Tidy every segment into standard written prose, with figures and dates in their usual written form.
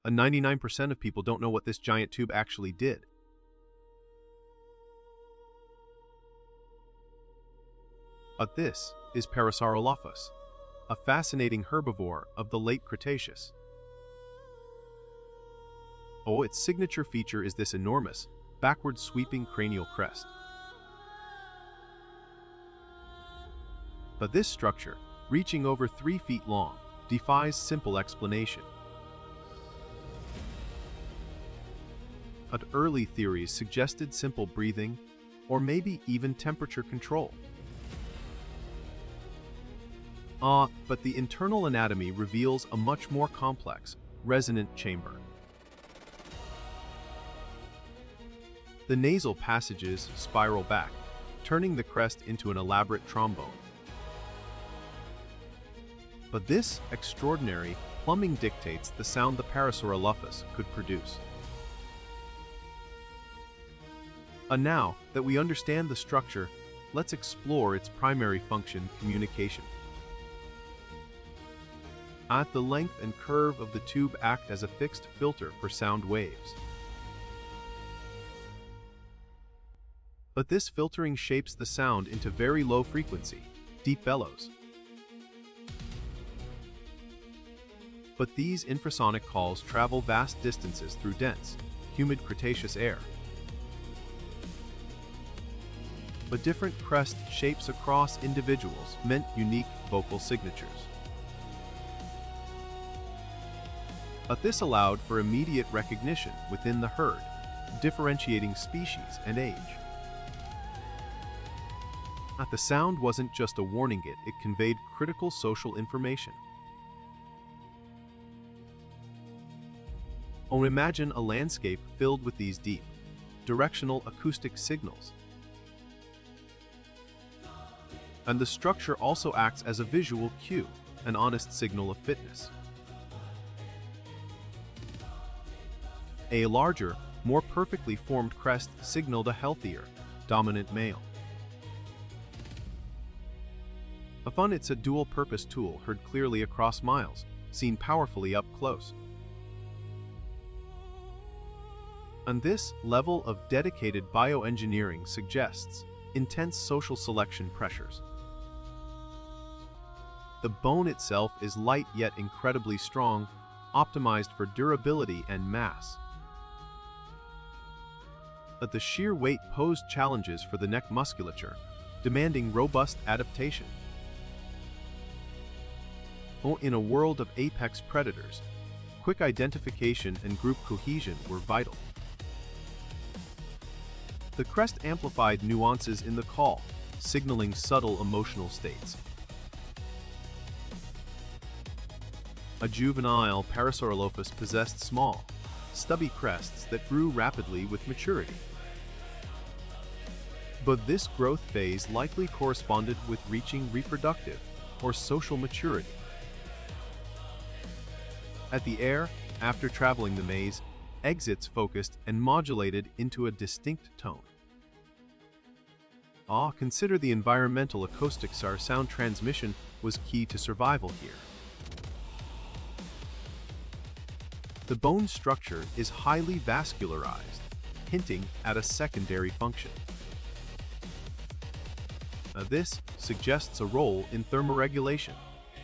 a 99% of people don't know what this giant tube actually did. But this is Parasaurolophus, a fascinating herbivore of the late Cretaceous. Its signature feature is this enormous, backward-sweeping cranial crest. But this structure, reaching over 3 feet long, defies simple explanation. But early theories suggested simple breathing, or maybe even temperature control. But the internal anatomy reveals a much more complex, resonant chamber. The nasal passages spiral back, turning the crest into an elaborate trombone. But this extraordinary plumbing dictates the sound the Parasaurolophus could produce. And now that we understand the structure, let's explore its primary function, communication. The length and curve of the tube act as a fixed filter for sound waves. But this filtering shapes the sound into very low frequency, deep bellows. But these infrasonic calls travel vast distances through dense, humid Cretaceous air. But different crest shapes across individuals meant unique vocal signatures. But this allowed for immediate recognition within the herd, differentiating species and age. The sound wasn't just a warning, it conveyed critical social information. Imagine a landscape filled with these deep, directional acoustic signals. And the structure also acts as a visual cue, an honest signal of fitness. A larger, more perfectly formed crest signaled a healthier, dominant male. It's a dual-purpose tool heard clearly across miles, seen powerfully up close. And this level of dedicated bioengineering suggests intense social selection pressures. The bone itself is light yet incredibly strong, optimized for durability and mass. But the sheer weight posed challenges for the neck musculature, demanding robust adaptation. In a world of apex predators, quick identification and group cohesion were vital. The crest amplified nuances in the call, signaling subtle emotional states. A juvenile Parasaurolophus possessed small, stubby crests that grew rapidly with maturity. But this growth phase likely corresponded with reaching reproductive or social maturity. At the air, after traveling the maze, exits focused and modulated into a distinct tone. Consider the environmental acoustics. Our sound transmission was key to survival here. The bone structure is highly vascularized, hinting at a secondary function. This suggests a role in thermoregulation,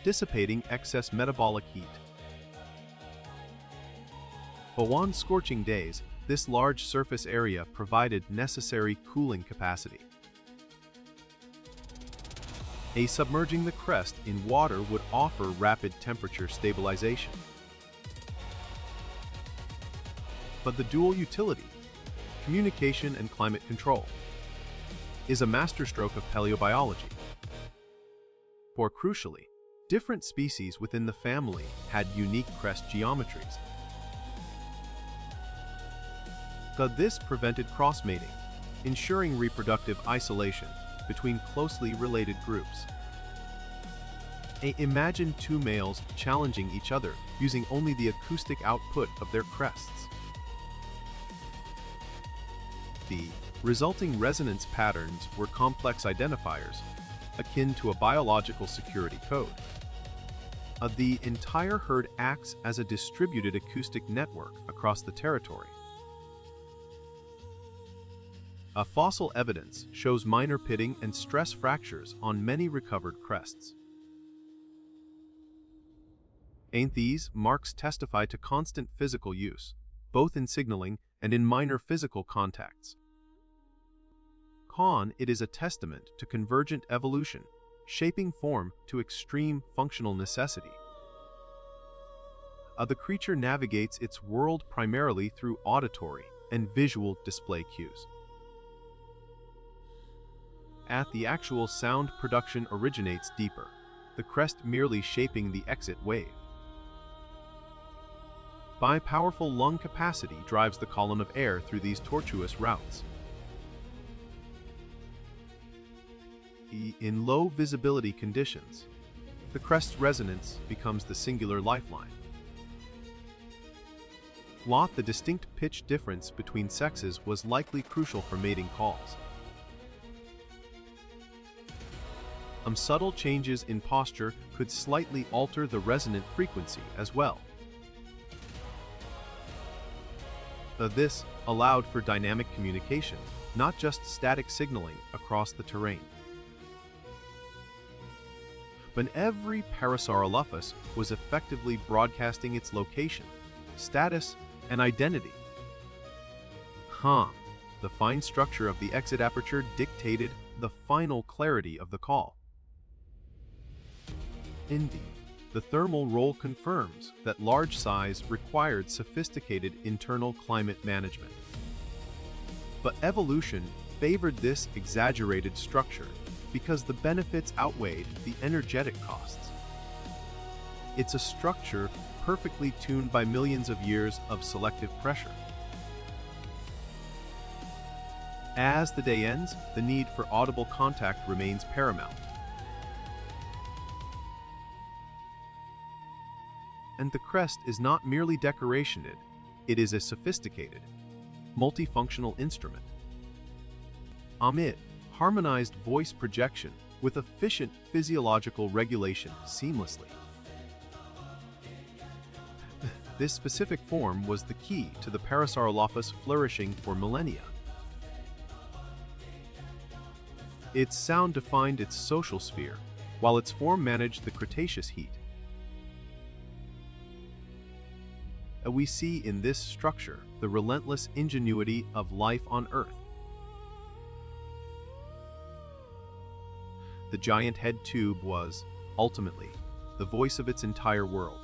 dissipating excess metabolic heat. But on scorching days, this large surface area provided necessary cooling capacity. Submerging the crest in water would offer rapid temperature stabilization. But the dual utility, communication and climate control, is a masterstroke of paleobiology. For crucially, different species within the family had unique crest geometries. This prevented crossmating, ensuring reproductive isolation between closely related groups. Imagine two males challenging each other using only the acoustic output of their crests. The resulting resonance patterns were complex identifiers, akin to a biological security code. The entire herd acts as a distributed acoustic network across the territory. Fossil evidence shows minor pitting and stress fractures on many recovered crests. These marks testify to constant physical use, both in signaling and in minor physical contacts. It is a testament to convergent evolution, shaping form to extreme functional necessity. The creature navigates its world primarily through auditory and visual display cues. The actual sound production originates deeper, the crest merely shaping the exit wave. Powerful lung capacity drives the column of air through these tortuous routes. In low visibility conditions, the crest's resonance becomes the singular lifeline. The distinct pitch difference between sexes was likely crucial for mating calls. Subtle changes in posture could slightly alter the resonant frequency as well. This allowed for dynamic communication, not just static signaling across the terrain. But every Parasaurolophus was effectively broadcasting its location, status, and identity. The fine structure of the exit aperture dictated the final clarity of the call. Indeed, the thermal roll confirms that large size required sophisticated internal climate management. But evolution favored this exaggerated structure because the benefits outweighed the energetic costs. It's a structure perfectly tuned by millions of years of selective pressure. As the day ends, the need for audible contact remains paramount. And the crest is not merely decoration, it is a sophisticated, multifunctional instrument. It harmonized voice projection with efficient physiological regulation seamlessly. This specific form was the key to the Parasaurolophus flourishing for millennia. Its sound defined its social sphere, while its form managed the Cretaceous heat. We see in this structure the relentless ingenuity of life on Earth. The giant head tube was, ultimately, the voice of its entire world.